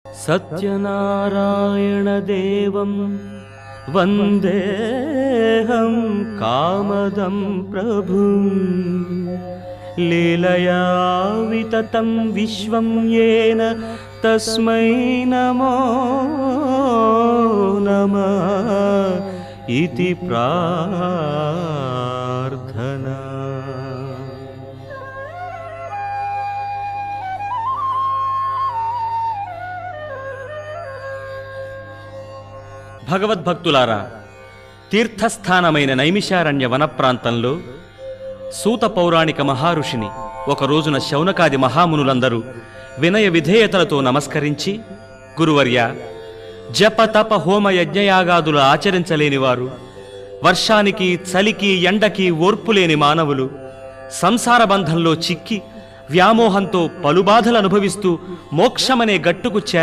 సత్యనారాయణదేవం వందేహం కామదం ప్రభుం లీలయా వితతం విశ్వం యేన తస్మై నమో నమః ఇతి ప్రార్థనా. భగవద్భక్తులారా, తీర్థస్థానమైన నైమిషారణ్య వన ప్రాంతంలో సూత పౌరాణిక మహారుషిని ఒక రోజున శౌనకాది మహామునులందరూ వినయ విధేయతలతో నమస్కరించి, గురువర్య, జప తప హోమ యజ్ఞయాగాదులు ఆచరించలేనివారు, వర్షానికి చలికి ఎండకి ఓర్పులేని మానవులు, సంసార బంధంలో చిక్కి వ్యామోహంతో పలుబాధలు అనుభవిస్తూ మోక్షమనే గట్టుకు చేరలే